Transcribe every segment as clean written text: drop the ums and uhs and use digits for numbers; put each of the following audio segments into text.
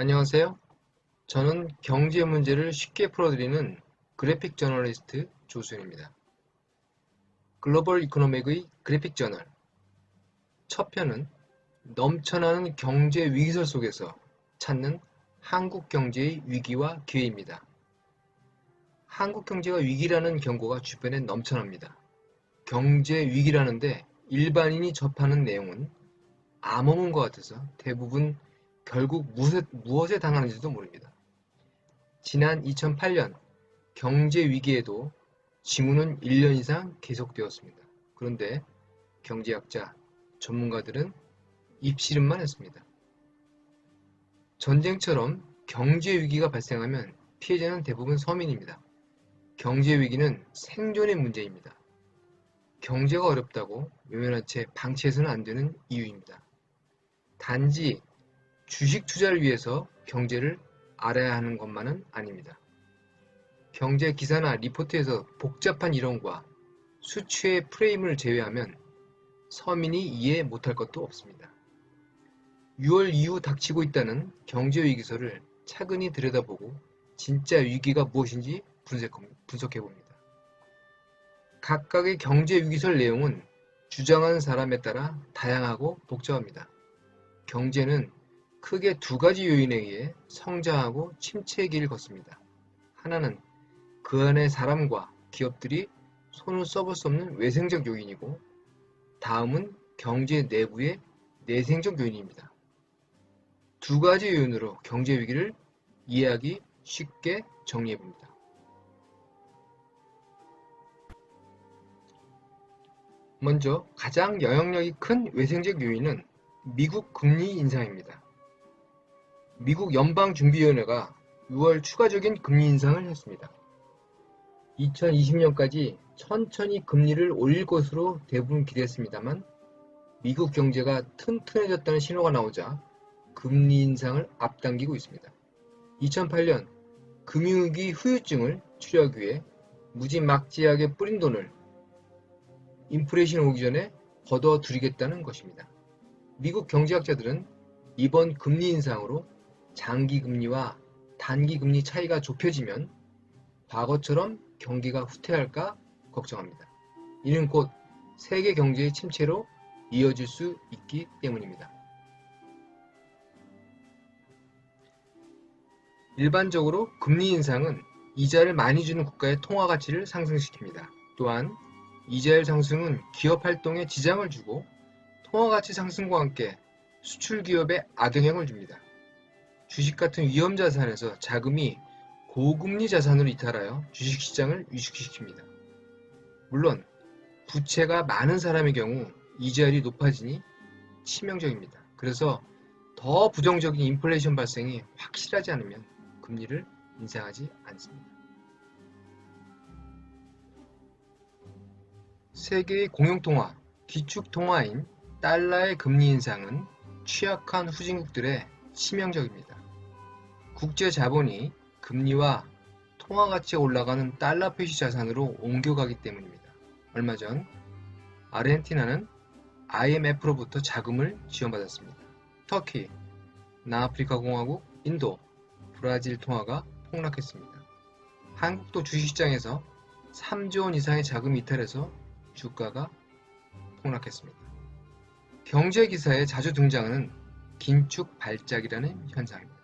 안녕하세요. 저는 경제 문제를 쉽게 풀어드리는 그래픽 저널리스트 조수현입니다. 글로벌 이코노믹의 그래픽 저널 첫 편은 넘쳐나는 경제 위기설 속에서 찾는 한국 경제의 위기와 기회입니다. 한국 경제가 위기라는 경고가 주변에 넘쳐납니다. 경제 위기라는데 일반인이 접하는 내용은 암호문 것 같아서 대부분 결국 무엇에 당하는지도 모릅니다. 지난 2008년 경제 위기에도 징후는 1년 이상 계속되었습니다. 그런데 경제학자, 전문가들은 입씨름만 했습니다. 전쟁처럼 경제 위기가 발생하면 피해자는 대부분 서민입니다. 경제 위기는 생존의 문제입니다. 경제가 어렵다고 외면한 채 방치해서는 안 되는 이유입니다. 단지 주식 투자를 위해서 경제를 알아야 하는 것만은 아닙니다. 경제 기사나 리포트에서 복잡한 이론과 수치의 프레임을 제외하면 서민이 이해 못할 것도 없습니다. 6월 이후 닥치고 있다는 경제 위기설을 차근히 들여다보고 진짜 위기가 무엇인지 분석해봅니다. 각각의 경제 위기설 내용은 주장하는 사람에 따라 다양하고 복잡합니다. 경제는 크게 두 가지 요인에 의해 성장하고 침체의 길을 걷습니다. 하나는 그 안에 사람과 기업들이 손을 써볼 수 없는 외생적 요인이고, 다음은 경제 내부의 내생적 요인입니다. 두 가지 요인으로 경제 위기를 이해하기 쉽게 정리해봅니다. 먼저 가장 영향력이 큰 외생적 요인은 미국 금리 인상입니다. 미국 연방준비위원회가 6월 추가적인 금리 인상을 했습니다. 2020년까지 천천히 금리를 올릴 것으로 대부분 기대했습니다만 미국 경제가 튼튼해졌다는 신호가 나오자 금리 인상을 앞당기고 있습니다. 2008년 금융위기 후유증을 치료하기 위해 무지막지하게 뿌린 돈을 인플레이션 오기 전에 걷어들이겠다는 것입니다. 미국 경제학자들은 이번 금리 인상으로 장기금리와 단기금리 차이가 좁혀지면 과거처럼 경기가 후퇴할까 걱정합니다. 이는 곧 세계 경제의 침체로 이어질 수 있기 때문입니다. 일반적으로 금리 인상은 이자를 많이 주는 국가의 통화 가치를 상승시킵니다. 또한 이자율 상승은 기업 활동에 지장을 주고 통화 가치 상승과 함께 수출 기업에 악영향을 줍니다. 주식 같은 위험 자산에서 자금이 고금리 자산으로 이탈하여 주식시장을 위축시킵니다. 물론 부채가 많은 사람의 경우 이자율이 높아지니 치명적입니다. 그래서 더 부정적인 인플레이션 발생이 확실하지 않으면 금리를 인상하지 않습니다. 세계의 공용통화, 기축통화인 달러의 금리 인상은 취약한 후진국들에 치명적입니다. 국제 자본이 금리와 통화 가치가 올라가는 달러 표시 자산으로 옮겨가기 때문입니다. 얼마 전 아르헨티나는 IMF로부터 자금을 지원받았습니다. 터키, 남아프리카 공화국, 인도, 브라질 통화가 폭락했습니다. 한국도 주식시장에서 3조 원 이상의 자금이 이탈해서 주가가 폭락했습니다. 경제기사에 자주 등장하는 긴축 발작이라는 현상입니다.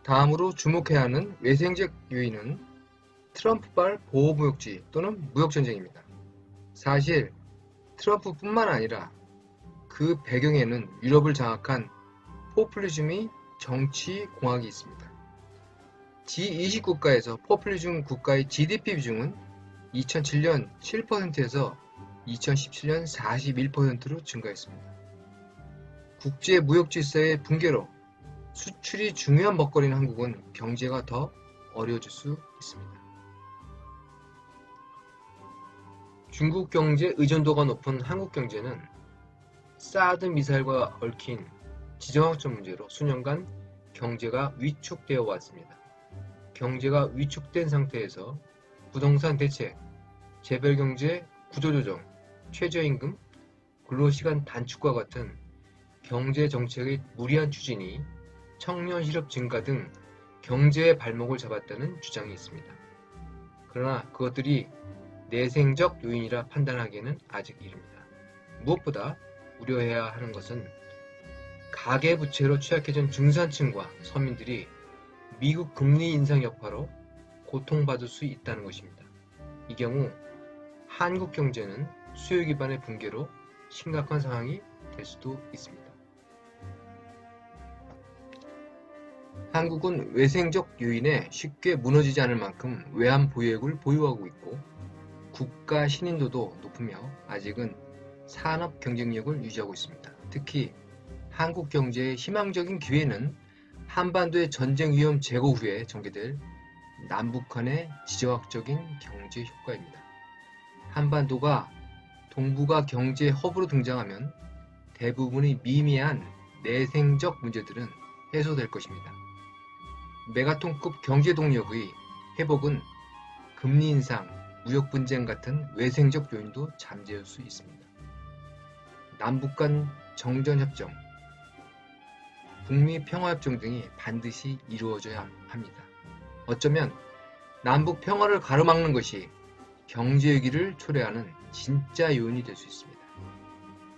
다음으로 주목해야 하는 외생적 요인은 트럼프발 보호무역주의 또는 무역전쟁입니다. 사실 트럼프뿐만 아니라 그 배경에는 유럽을 장악한 포퓰리즘의 정치 공학이 있습니다. G20 국가에서 포퓰리즘 국가의 GDP 비중은 2007년 7%에서 2017년 41%로 증가했습니다. 국제 무역 질서의 붕괴로 수출이 중요한 먹거리인 한국은 경제가 더 어려워질 수 있습니다. 중국 경제 의존도가 높은 한국 경제는 사드 미사일과 얽힌 지정학적 문제로 수년간 경제가 위축되어 왔습니다. 경제가 위축된 상태에서 부동산 대책, 재벌경제 구조조정, 최저임금, 근로시간 단축과 같은 경제 정책의 무리한 추진이 청년 실업 증가 등 경제의 발목을 잡았다는 주장이 있습니다. 그러나 그것들이 내생적 요인이라 판단하기에는 아직 이릅니다. 무엇보다 우려해야 하는 것은 가계부채로 취약해진 중산층과 서민들이 미국 금리 인상 여파로 고통받을 수 있다는 것입니다. 이 경우 한국 경제는 수요 기반의 붕괴로 심각한 상황이 될 수도 있습니다. 한국은 외생적 요인에 쉽게 무너지지 않을 만큼 외환 보유액을 보유하고 있고 국가 신인도도 높으며 아직은 산업 경쟁력을 유지하고 있습니다. 특히 한국 경제의 희망적인 기회는 한반도의 전쟁 위험 제거 후에 전개될 남북한의 지정학적인 경제 효과입니다. 한반도가 동북아 경제 허브로 등장하면 대부분의 미미한 내생적 문제들은 해소될 것입니다. 메가톤급 경제 동력의 회복은 금리 인상, 무역 분쟁 같은 외생적 요인도 잠재울 수 있습니다. 남북 간 정전협정, 북미 평화협정 등이 반드시 이루어져야 합니다. 어쩌면 남북 평화를 가로막는 것이 경제 위기를 초래하는 진짜 요인이 될 수 있습니다.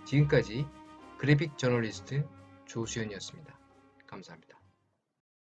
지금까지 그래픽 저널리스트 조수연이었습니다. 감사합니다.